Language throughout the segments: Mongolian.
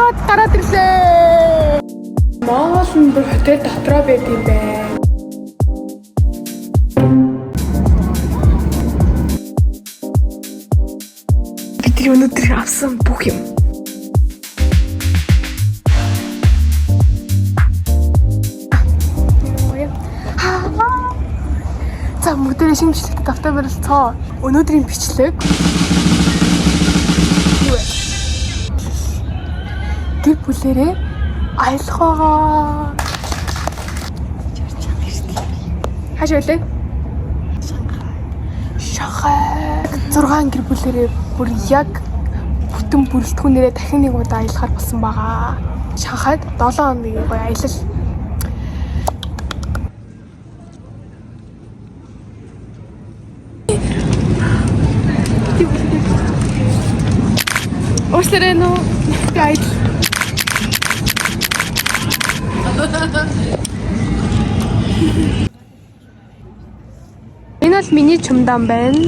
шахаад гараад ирлээ. Монгол нь бүр хотел дотроо байд юм байна. Бидний өнөөдөр авсан бүх юм. За бүгдээ шинжлэхтэй давтаа барилцгаа. Өнөөдрийн бичлэг. Юу вэ? Гэр бүлэрээ аялах байгаа. Хаш үлээ? Шахаа. 6 гэр бүлэрээ бүр яг бүтэн бүрэлдэхүүнээрээ дахин нэг удаа аялахаар болсон байгаа. Шахаад 7 хоногийн гоё аялал. Уучлаарай нөө. Гайд. Энэ бол миний чумдан байна.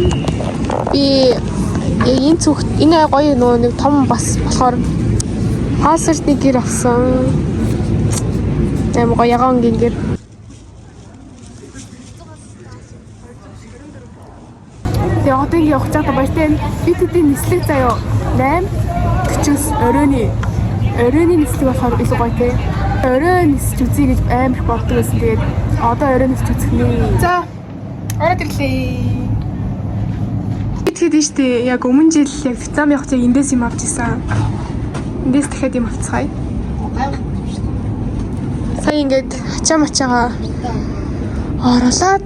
Би энэ цогт энэ гоё нөө нэг том бас болохоор хаасарт нэг гэр авсан. Эм гоё ягаангийн гэр. Тэгээ одоо явах цаата баяртай. Би тэдний нислэг заяа 8:40-с оройны нислэг болохоор илүү гоё те. Орой нисч үзье гэж амар их боддог байсан. Тэгээд одоо орой нисч үзэх нэ. За ороод ирлээ. Тэгэхэд нь штэ яг өмнө жил яг зам явах цаг эндээс юм авч исэн. Эндээс дахиад юм авцгаая. Сая ингээд хачаа мачаага оруулаад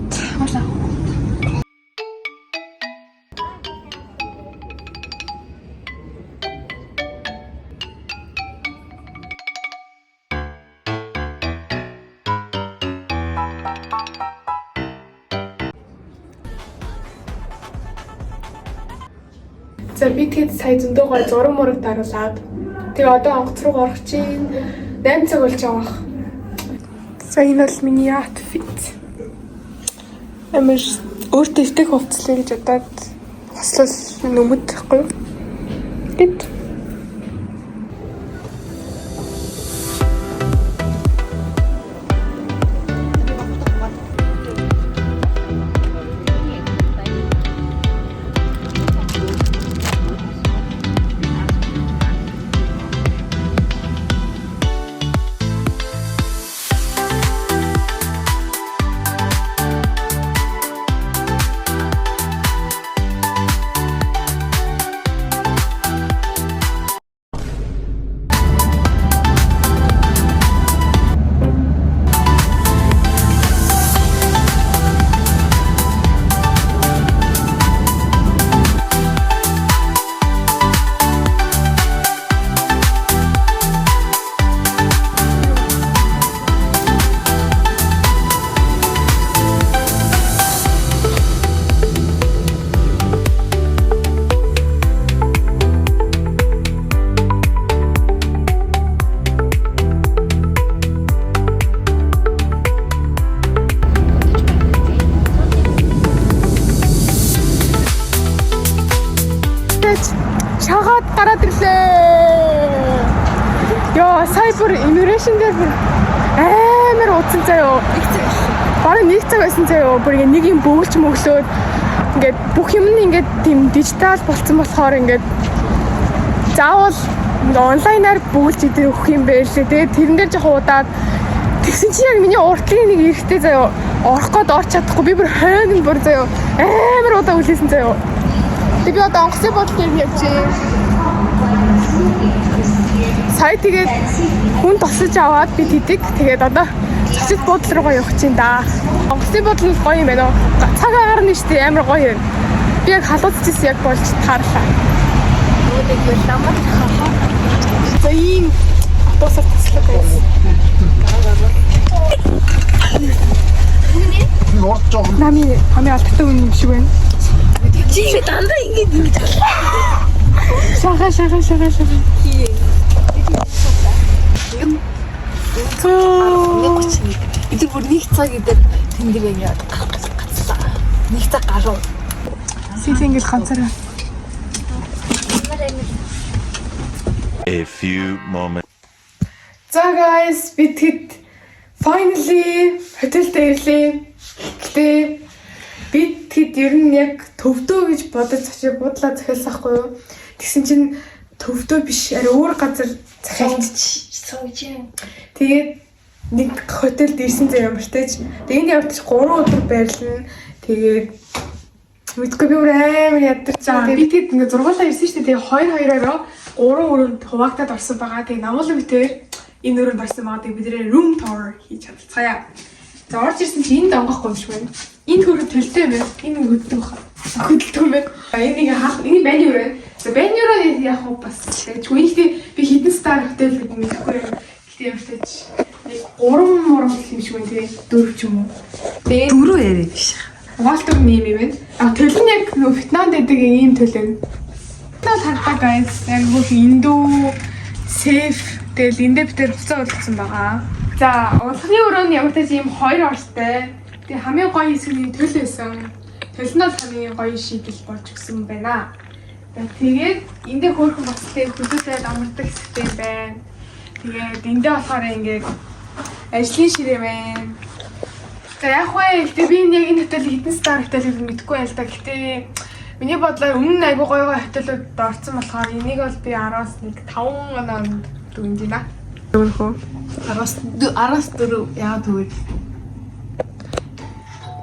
за би тэгэд сая зөндөө гой зураг мураг даруулаад тэгээ одоо онгоц руу орох чинь 8 цаг болж байгаа. За энэ бол миний outfit. Амар өөртөө ихтэй хувцлаа гэж удаад хослол нүмэд тахгүй. Гэт шахаад гараад ирлээ. Яа, сайбер иммиграшн дээр амар утсан заяо. Бараг 1 цаг байсан заяо. Бүр нэг юм бөглж мөглөөд ингээд бүх юм нь ингээд тийм дижитал болцсон болохоор ингээд заавал онлайнаар бөглж идэх өгөх юм байл лээ. Тэгээд тэрэн дээр жоохон удаад тэгсэн чи яг миний уртлын нэг эрэхтэй заяо. Орох гээд орч чадахгүй. Би бүр хойно бүр заяо. Амар удаа үлээсэн заяо. Би одоо онгоцны бодлыг явчихъя. Сая тэгээд хүн тосож аваад би тэдэг. Тэгээд одоо цэцэд бодол руугаа явах чинь да. Онгоцны бодол нь гоё юм байна уу? Цаг агаар нь штий амар гоё юм. Би яг халууччихсан яг болж таарлаа. Өөдөө юу ламаа хаа. За ийм автобусаар таслаа байсан. Нами хамгийн алдартай хүн юм шиг байна. Чи дандаа ингэж шага. Эдгээр бүр нэг цаг идэр тэндээ байна гацлаа. Нэг цаг гарав. Сэлэнгэл ганцаараа. A few moments. За guys, бид хэд finally хотелд ирлээ. Гэтэ бид хэд ер нь яг төвдөө гэж бодож бодлоо захиалсан хгүй юу? Тэгсэн чинь төвдөө биш, арай өөр газар захиалчих. Тэгээд нэг хотелд ирсэн зэрэг ямартай ч. Тэгээд явж 3 өдөр байрлана. Тэгээд мэдгүй би амар ядарч. Бид хэд ингээ зургуулаа ирсэн шүү дээ. Тэгээд 2-2-ороо 3 өрөөнд хуваагдаад орсон байгаа. Тэгээд намуулан битээр энэ өрөөнд орсон байгаа. Тэгээд бидний room tour хийж чадалцгаая. За орж ирсэн чи энд онгохгүй юм шиг байна. Энэ хөрөв төлтэй юм байна. Энэ хөдөлтөг байна. Хөдөлтөг юм байна. Энийг хаах, энэ бани өрөө. За бани өрөө яг уу бас тэггүй. Ихтэй би хитэн стар хотел гэдэг юм ихгүй. Гэтэ ямартай ч 3 мурам гэх юм шиг байна тий. 4 ч юм уу. Тэгээд 4 яриа биш. Угаалтар нэм юм байна. А төлөв нь яг нөө Вьетнамд байдаг ийм төлөв. Тэгэл харахаа guys. Яг бүх индүү safe тэгэл эндээ битэр буцаа үлдсэн байгаа. За улхны өрөө нь ямар ч ийм 2 орстой. Тэгээ хамгийн гоё хэсэг нь төлөв байсан. Төлнөөс хамгийн гоё шийдэл болж өгсөн байна. Тэгээд эндээ хөөрхөн бас тэг хөдөлгөөд амардаг хэсэгтэй юм байна. Тэгээд эндээ болохоор ингээд ажлын ширээ байна. За яг вэ гэхдээ би яг энэ хотел хитэн стар хотел гэж мэдэхгүй байл та. Гэхдээ миний бодлоор өмнө айгуу гоё хотелүүд орсон болохоор энийг бол би 10-аас 5 ононд дүнж байна. Өөрхөө 10-аас 4 яа тэгвэл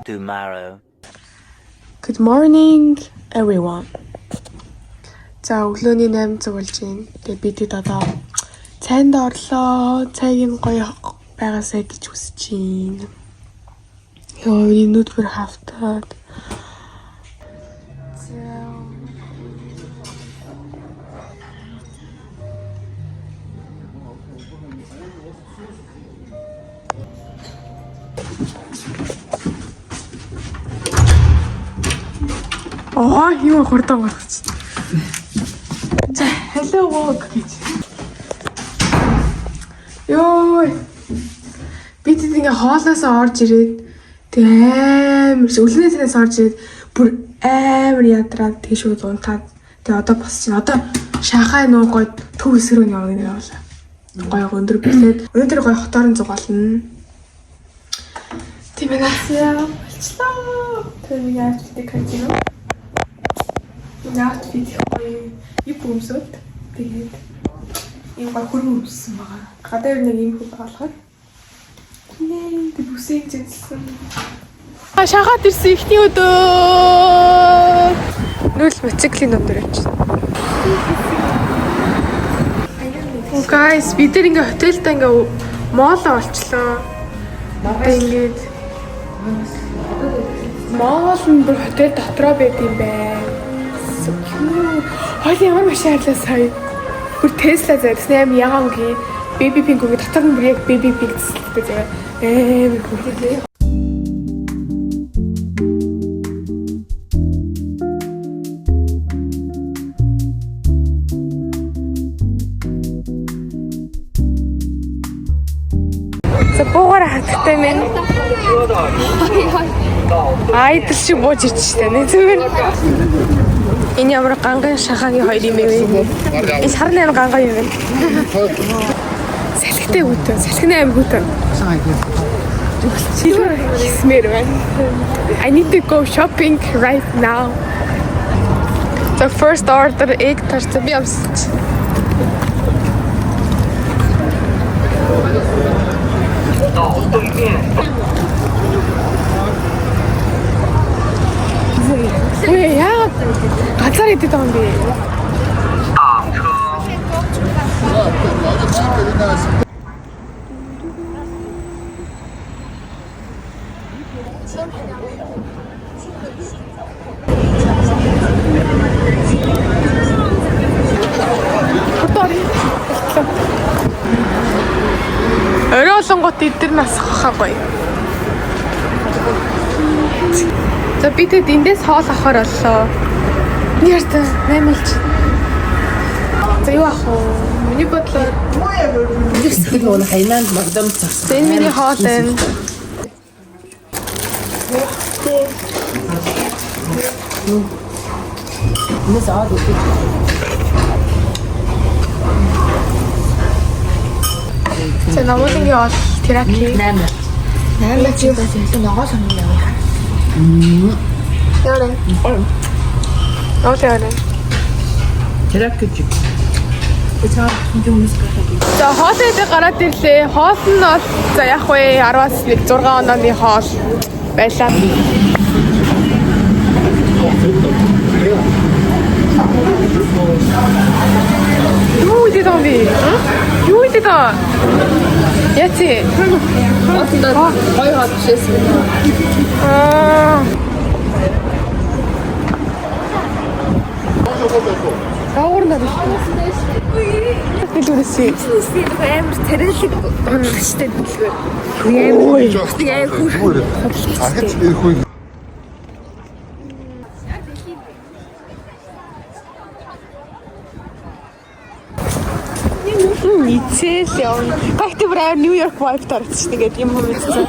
Tomorrow. Good morning everyone. За өглөөний 8:00 болж байна. Тэгээ бид одоо цайнд орлоо. Цайг нь гоё байгаасай гэж хүсэж байна. Яа, энэ нүд бүр хавтаад. Юу хурдан гаргач. За, hello walk гэж. Йой. Бид ингээ хоолноос орж ирээд амар өлнөөс орж ирээд бүр амар ядраад тийш үү унтаад. Тэгээ одоо босч чинь одоо Шанхай нуу гой төв хэсэг рүү явна гэх явлаа. Гоё өндөр билээд өнөөдөр гоё хотоор нь зугаална. Тийм ээ болчлоо. Тэр яаж гэдэг юм бэ? Яат би гоё юм өмсөд. Тэгээд ийм гоё хөрөн өмссөн байгаа. Гадаа нэг юм хөг болгоод. Нээ би бүсээ зэнсэн. Шахаад ирсэн ихний өдөр. Нүүл мотоциклийн өндөр очив. Oh guys, бид нар ингээ хотелд ингээ мооло олчлоо. Тэгээд моол нь бүр хотел дотроо байт юм байна. Хоол ямар машин харлаа сая. Бүр Tesla зарсан аим ягаангийн baby pink үгүй дотор нь бүр яг baby pink цэцэлтэй заяа. Хөрхөлээ. За буугаар хаттай мэн. Айдл шиг бууж ирчихсэн нэ зүгээр. Энэ ямар ганган шахааны хоёр юм бэ? Энэ сарны аим ганган юм бэ? Салхитай үтэн, салхины аим үтэн. Хисмэр байна. I need to go shopping right now. The first order egg тарцсан би амсч. яагаад газар идэх юм бэ? Оролонгот эдгээр нас хахаа гоё. За бид эндээс хоол авахар боллоо. Нэртэй 8-ч. За юу ах вэ? Миний бодлоор Гэвч нөгөө хайнанд Макдоналд зарсан. энэ миний хоол байна. Нэс аваад өгч. намуулангийн ол терапи. 8. 8 чи бас илүү ногоо сонно яваа. Яа. Яа. Тэрэг гэж. За хоолойд гараад ирлээ. Хоол нь бол за яг вэ 10-аас 6 онооны хоол байлаа. Юу идэх юм бэ? Юу идэх вэ? Яци. Хоёр хот шээсэн. Таурна. Илүүрсэн. Амар царайлаг бодлоо штэ дэлгэр. Ой. Яг хөр. Ахиж ирэх үе. Ицэл яа. Багт бүр Нью-Йорк vibe тарч тэгээд юм уу гэсэн.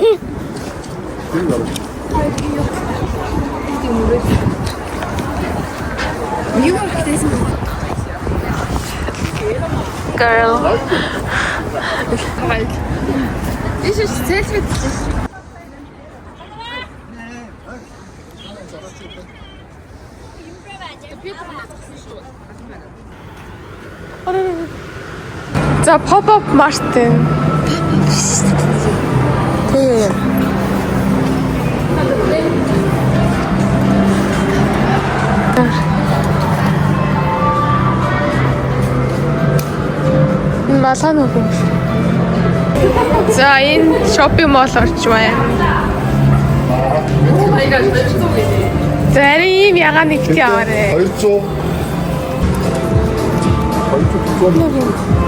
Нью-Йорк дэсэн. Girl. This is selfie. За pop-up Martin. Тэгээ. Малан уу. За энэ шопинг мол орж байна. Зарим яга нэгт яваарэ. 200. 200.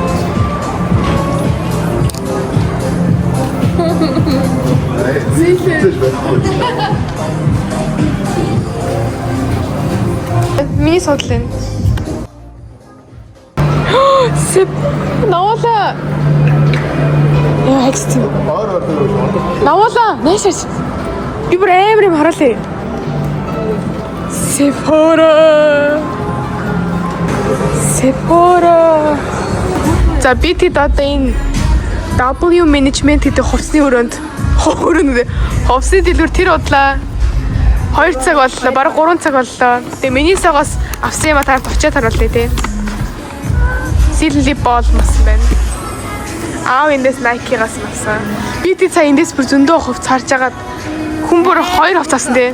Миний содлын. Сэп навала. Яа хэвчээ. Навала. Нэшээс. Би бүр амар юм хараалаа. Sephora. За би тэд одоо энэ W management гэдэг хувцсны өрөөнд хувцсны дэлгүүр тэр удлаа 2 цаг боллоо, бараг 3 цаг боллоо. Тэгээ миний сагаас авсан юм та товчоо таруулъя тий. Силли бол масан байна. Аав эндээс Nike-гаас авсан. Би тий цаа эндээс бүр зөндөө хувц харж агаад хүн бүр 2 хувц авсан тий.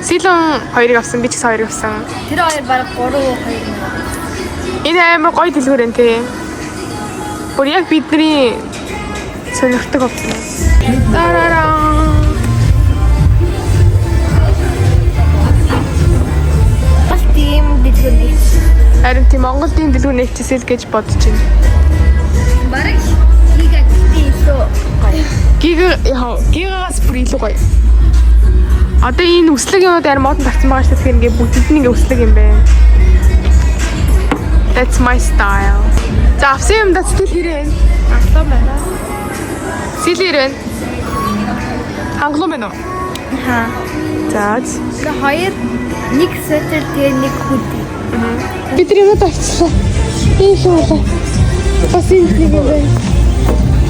Силэн 2-ыг авсан, би ч гэсэн 2-ыг авсан. Тэр хоёр бараг 3-2. Энэ амар гоё дэлгүүр энэ тий. Бүр яг бидний сонирхдаг хувц юм. Тарараа. Бас тийм дэлгүүр нэг. Харин тийм Монголын дэлгүүр нэгчсэл гэж бодож байна. Бараг хийгээд илүү гоё. Гигагаас бүр илүү гоё. Одоо энэ үслэг юмуд арай модон тавьсан байгаа шүү дээ. Тэгэхээр ингээ бүгд нь ингээ үслэг юм байна. That's my style. За авсан юм да сэтгэл хэрэг. Авсан байна. Сэлэр байна. Хангалуун байна уу? Аа. За. Тэгээ хоёр нэг светер тэгээ нэг худи. Бид тэр юмуд авчихлаа. Ийм болоо. Бас энэ нэг юм байна.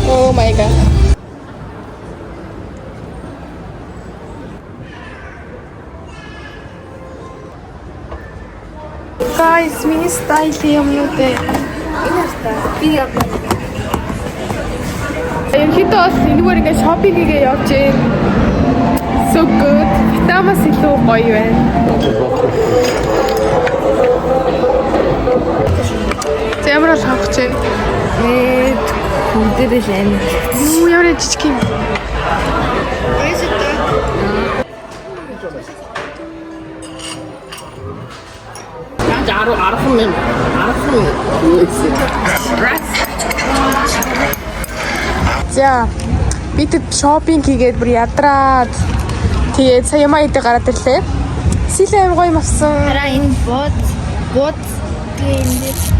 Oh my god. Guys, миний стайл юмнууд ээ. Би яг Ерөнхийдөө бас энэгээр ингээд шопинг хийгээ явж байна. So good. Витамас илүү гоё байна. Ямар л хавч байна. хүнтэй биш амин. Юу ямар жижиг юм. За бид шопинг хийгээд бүр ядраад тэгээд сая ямаа идэ гараад ирлээ. Сэлэн аим гоё юм авсан. Хараа энэ бод тэгээ энэ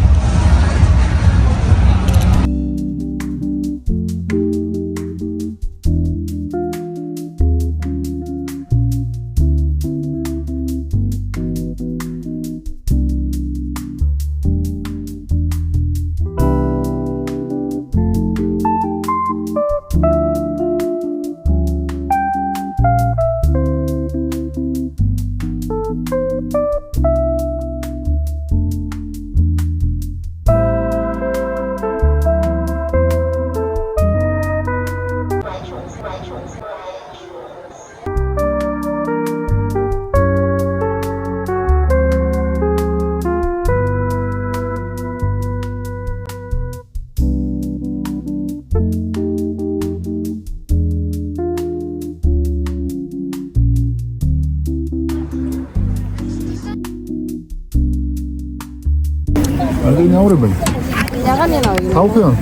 여기 나오려면 야간에 나오긴. 나오고요.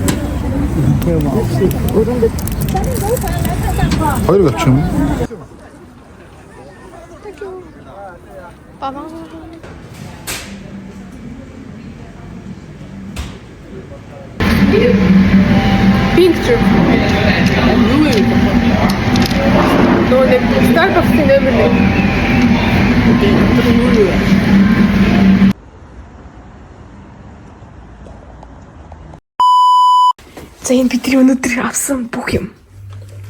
어디로 갔죠? Picture. No, the Starbucks in everything. За энэ бидний өнөөдөр авсан бүх юм.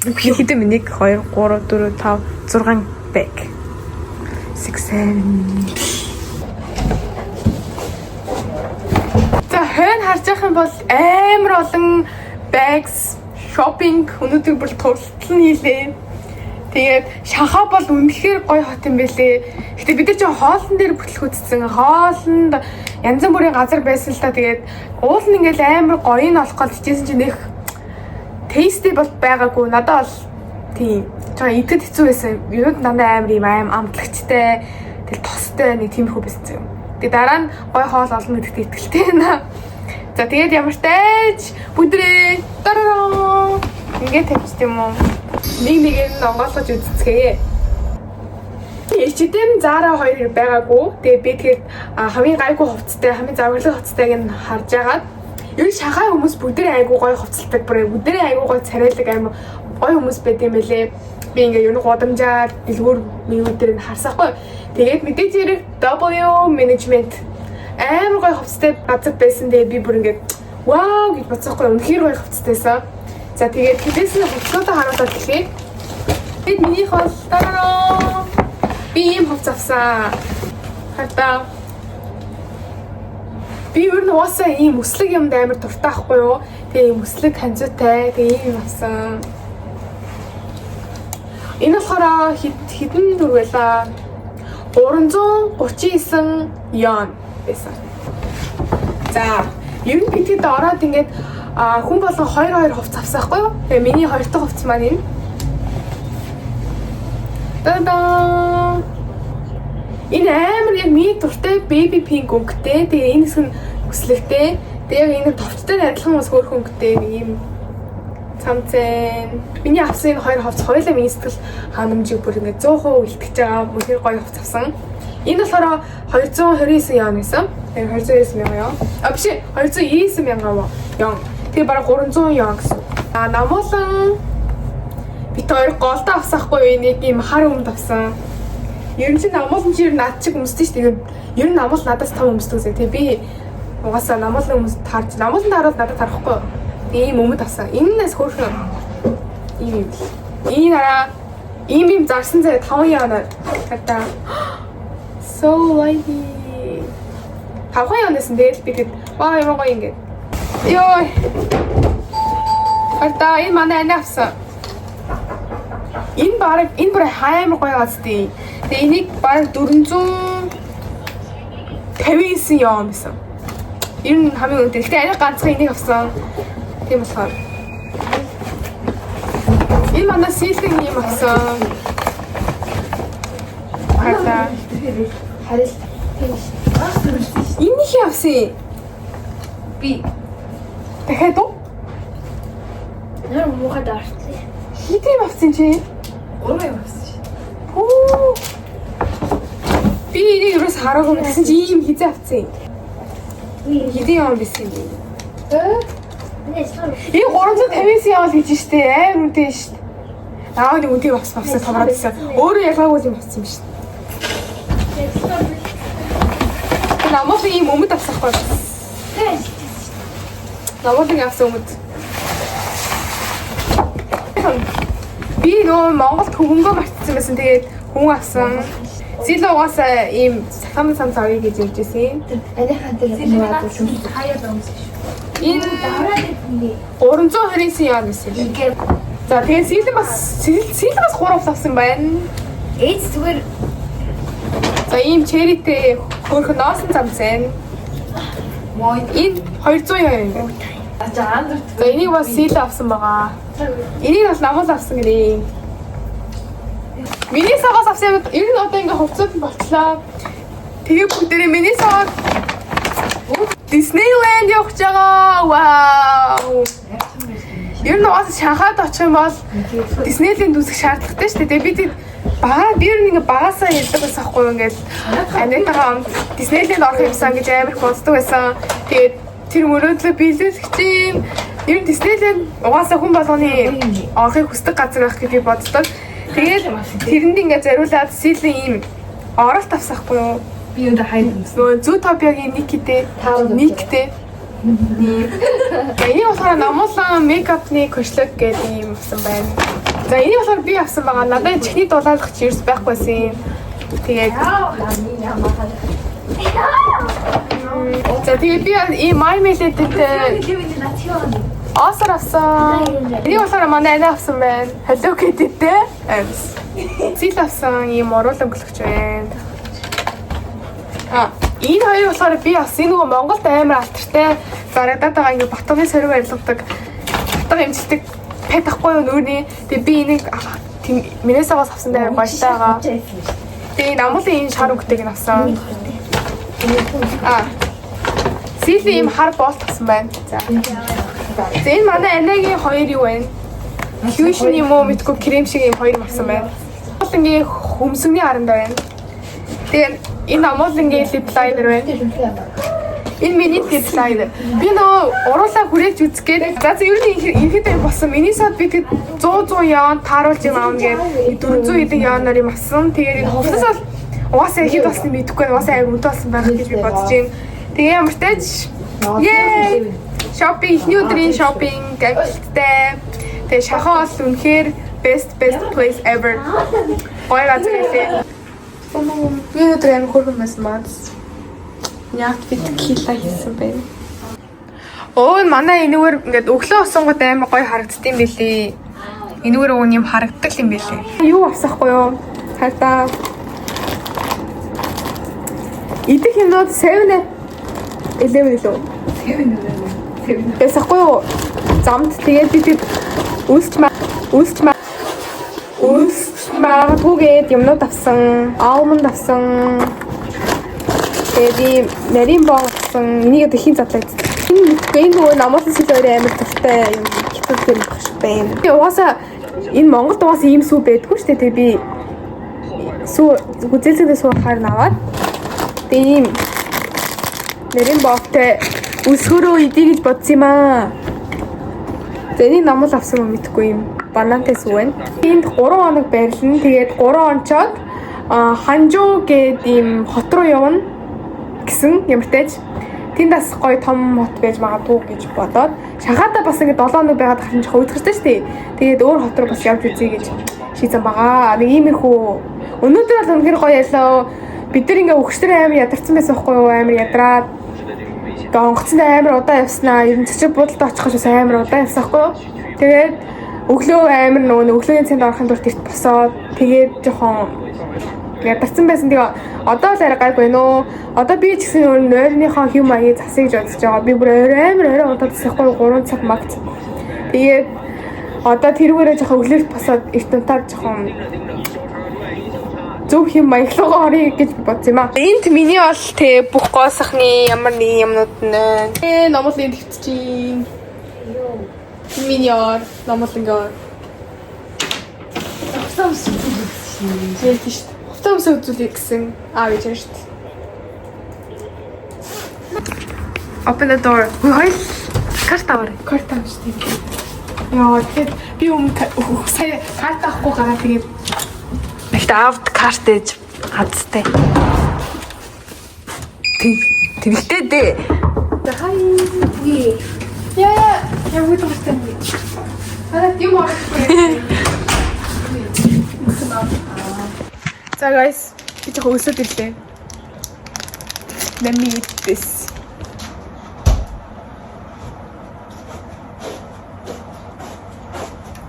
Хэдэн минь 1 2 3 4 5 6 bag. 6 7. За хойно харж байгаа юм бол амар олон bags, shopping өнөөдөр бүр туршилтал хийлээ. Тэгээд Шанхай бол үнэхээр гоё хот юм байлээ. Гэтэ бид нар ч хоолн дээр бүтлгүүцсэн. Хоолнд янз бүрийн газар байсан л та. Тэгээд уул нь ингээл амар гоё нь олох гол хичээсэн чинь нэх tasty бол байгаагүй. Надад бол тийм жоо идэхэд хэцүү байсан. Юунд дандаа амар юм амтлагчтай, тэгэл тостой нэг тиймэрхүү байсан юм. Тэгээд дараа нь гоё хоол олно гэдэгт итгэлтэй байна. За тэгээд ямар ч тааж бүдрээ тараа ингээд тавьчих юм уу? Нэг нь онгойлгож үзцгээе. H&M Zara хоёр байгаагүй. Тэгээ би тэгээд хамгийн гайгүй хувцастай, хамгийн завглаг хувцастайг нь харж агаад ер нь Шанхай хүмүүс бүгдээ айгүй гоё хувцалдаг, бүгдээ айгүй гоё царайлаг амар гоё хүмүүс байд юм байлээ. Би ингээ ер нь годамжаар дэлгүүр менюудээр нь харсаахгүй. Тэгээд мэдээж хэрэг W management амар гоё хувцастай газар байсан. Тэгээ би бүр ингээ вау гэж бодсохгүй. Үнэхээр гоё хувцастайсан. За тэгээд хэдээс нь хувцлуудаа харуулаад хэлээ. Бид минийх бол тараа. Би ийм хувц авсан. Хатаа. Би өөр нь уусаа ийм өслөг юмд амар дуртай байхгүй юу? Тэгээ ийм өслөг ханзуутай. Тэгээ ийм авсан. Энэ болохоор хэдэн төгрөг байлаа? 339 йен байсан. За, ер нь битгэд ороод ингээд хүн болгон 2 хувц авсаахгүй юу? Тэгээ миний 2 дахь хувц маань энэ. Та-да! Энэ амар яг миний дуртай baby pink өнгөтэй. Тэгээ энэ хэсэг нь өслөгтэй. Тэгээ яг энэ товчтой адилхан ус хөөх өнгөтэй нэг юм цамцэн. Миний авсан энэ 2 хувц хоёулаа миний сэтгэл ханамжийг бүр ингээд 100% илтгэж байгаа. Үнэхээр гоё хувц авсан. Энэ болохоор 229 йен байсан. Тэгээ 229 мянган йен. Биш 299 мянган йен. Тэгээ бараг 300 йен гэсэн. Намуулан бит хоёр голдоо авсахгүй нэг юм хар өмд авсан. Ер нь намуулан чи ер нь над чиг өмсдөг шүү дээ. Ер нь намуул надаас том өмсдөг үсэ. Тэгээ би угаасаа намуулан өмс таарч намуулан таарал надад тарахгүй. Тэгээ ийм өмд авсан. Энээс хөөрхөн ийм. Энэ дараа ийм зарсан зэ 5 йен гадаа. So lady. 5 йенээс дээр би тэгэд ваа ямар гоё ингэ. Йоо. Хартаа энэ манай ани авсан. Энэ бүр хаймар гоё гацдээ. Тэгээ энийг баг 459 йен байсан. Ер нь хамгийн үнэтэй. Гэхдээ арай ганцхан энийг авсан. Тийм болохоор. Энэ манай сэлэн юм авсан. Хартаа. Харил. Энэ их авсан. Би дахиад уу? Нэр муухад артлаа. Хитэм авсан чи? 3 юм авсан. Оо. Би энийг юус хараагүй гэсэн чи ийм хизээ авсан. Хитэм юм бисэн юм. Энэ 350 явал гэж штэ аим үнэтэй штэ. Аа нэг үнэтэй авсан томроод байсан. Өөрөө ялгаагүй юм авсан юм штэ. Намаас ийм өмд авсахгүй. Намаас авсан өмд. Би нөө Монголд хөнгөө мартсан байсан. Тэгээд хүн авсан. Зилуугаас ийм сахам авъя гэж явж байсан. Аныхаа дээр нуугаад шүү. Хаяа өмсөж. Энэ 329 йен байсан. За тэгээд сэлэн бас 3 авсан байна. Эц зүгээр. За ийм черритэй хөөрхөн носон цамцэн. Энэ 200 йен юм. За энийг бас сэлэн авсан байгаа. Энийг бас намаас авсан гэрээ. Миний сагаас авсан ер нь одоо ингээ хувцас болчлоо. Тэгээ бүгдээрээ миний сагаад Disneyland явах гэж байгаа. Вау. Ер нь бас Шанхайд очих юм бол Disneyland үзэх шаардлагатай шүү дээ. Тэгээд би ер нь ингээ багасаа хэлдэг байсан хгүй ингээд анитагаа Disneyland орох юмсан гэж амар боддог байсан. Тэгээд тэр мөрөөдлөө биелүүлэх чинь ер нь Disneyland угаасаа хүн болгоны орохыг хүсдэг газар байх гэж би боддог. Тэгээд тэрэнд ингээ зариулаад силийн ийм оролт авсахгүй юу? Би өндөр хайд. Zootopia-гийн Nikki-тэй, Nick-тэй. Энэ болохоор намуулан мейкапны кошлог гэдэг юм авсан байна. За энийг болохоор би авсан байгаа. Надад чихний дулаалгах чи ерс байхгүйсэн. Тэгээд би ийм MyMail-тэй Осор авсан. Энийг болохоор манай анаа авсан байна. Hello Kitty-тэй. Зил авсан ийм уруулаг өнгөлөгч байна. Энэ хоёр болохоор би бас энэ нөгөө Монголд амар алтартай зарагдаад байгаа ингээ батганы сорив барилгадаг батга имжлдэг пэт ахгүй юу нүүрний. Тэгээ би энийг Миннесоос авсан дээр баяртай байгаа. Тэгээ намуулын энэ шар өнгөтэйг нь авсан. Силийн ийм хар болт авсан байна. За энэ манай анагийн хоёр юу байна? Fusion юм уу мэдгүй крем шиг ийм хоёр авсан байна. Ингээ хөмсгний харанд байна. Тэгээ энэ амуулангийн lip liner байна. Энэ миний lip liner. Би нөө уруулаа хүрээлж үзгээд за ер нь ихэд болсон. Миний сад би тэг 100 яон тааруулж юм аавна гээд 400 хэдэн яоноор юм авсан. Тэгээд хувцас бол угаасаа ихэд болсон мэдэхгүй угаасаа аяг мөнтэй болсон байх гэж би бодож байна. Тэгээ ямар ч тач yay! Shopping ихний өдрийн shopping гэмтэлтэй. Тэгээ шахаа бол үнэхээр best place ever. Гоё газар хэлээ. Би өдөр амар хөргөн байсан маас. Яг бид кила хийсэн байна. Манай энэгээр ингээд өглөө усангууд амар гоё харагддсан байлээ. Энэгээр өөний юм харагддаг юм байлээ. Юу авсахгүй юу? Хайртаа. Идэх юмнууд 7-11 лөө. 7. Ясахгүй юу? Замд тэгээд бид магадгүйгээд юмнууд авсан, almond авсан. Тэгээд нарийн боо авсан. Энийг дэхийн задлагдсан. Энэ нөгөө намуулсан сэл өөрөө амар талтай юм хитүүл юм багш байна. Би угаасаа энэ Монголд угаасаа ийм сүү байдгүй шүү дээ. Тэгээд би сүү үзэлцэдээ сүү харин аваад тэгээд ийм нарийн боогтой өсгөрөө идэ гэж бодсон юм аа. Энийг намуул авсан юм мэдгүй юм. Банантай сүү байна. Энд 3 хоног байрлана. Тэгээд 3 онцоод Ханжуу гэдэг ийм хот руу явна гэсэн ямар тааж. Тэнд бас гоё том хот байж магадгүй гэж бодоод Шанхайдаа бас ингэ 7 хоног байгаад харин жоо өдөртэй шүү дээ. Тэгээд өөр хот руу бас явж үзье гэж шийдсэн байгаа. Нэг иймэрхүү өнөөдөр бол үнэхээр гоё ялаа. Бид нар ингээ өгчтөр амар ядарсан байсан байхгүй юу? Амар ядраад онгоцонд амар удаа явснаа. Ер нь цэцэг буудалд очих гэж амар удаа явсан байхгүй юу? Тэгээд өглөө амар нөгөө өглөөний цайнд орохын тулд тэрт босоод тэгээд жоохон ядарсан байсан. Тэгээ одоо л арай гайгүй нөө. Одоо би ч гэсэн нойрныхоо хэм маяг засыг гэж бодож байгаа. Би бүр амар удаа засахгүй 3 цаг магт. Тэгээд одоо тэрүүгээрээ жоохон өглөөлт босоод эрт унтаад жоохон зөв хэм маяглуугаа орё гэж бодсон юм аа. Энд миний бол тэ бүх гоо сахны ямар нэг юмнууд нэ. Номлын төвчийн. Миний номлонгаа. Авсамс Хэлж шүү дээ. Хувцас үзүүлэх гэсэн аав гэж байна шүү дээ. Open the door. Хөөе. Карт аваар. Карт авах шүү дээ. Яа, тэгээд би сая карт авахгүй гараа тэгээд авд карт ээж хацтай. Тэгтээ дээ. хай. Яа, үгүй тохтой. юм орох. За guys, би ч өсөд ирлээ. Let me eat this.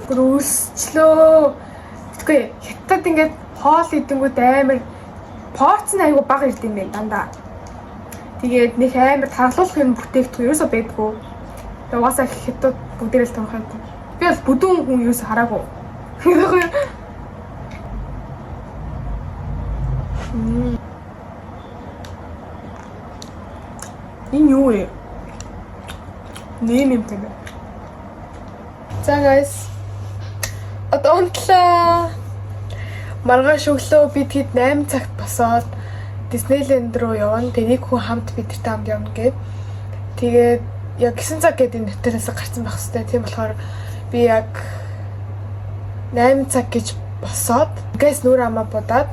Гүрсчлөө. Тэгэхгүй хятад ингээд хоол идэнгүүд амар порц нь айгу бага ирд юм байна дандаа. Тэгээд нэг амар таглуулах юм бүтээгдэхүүн ерөөсөө байдгүй. Тэгээд угаасаа хятад бүгдээрээ л томхоо. Би бол бүдүүн хүн ерөөсөө хараагүй. Энэ юу юу вэ? Нэм юм тэгээ. За guys. Одоо унтлаа. Маргааш өглөө бид хэд 8 цагт босоод Disneyland руу явна. Тэгээ нэг хүн хамт бидэртэй хамт явна гэд. Тэгээд яг 9 цаг гэдэг энэ хотелоос гарсан байх хэвээр. Тийм болохоор би яг 8 цаг гэж босоод гээс нүр амаа будаад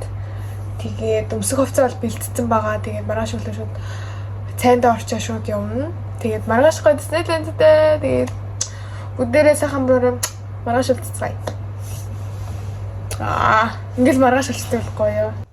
тэгээд өмсөх хувцас бол бэлдсэн байгаа. Тэгээд маргааш өглөө шууд цайндаа орчоо шууд явна. Тэгээд маргааш гоо Disneyland-тэй тэгээд бүгдээрээ сайхан бүрэн маргааш уулзцгаая. Ингээл маргааш уулздаг байхгүй юу?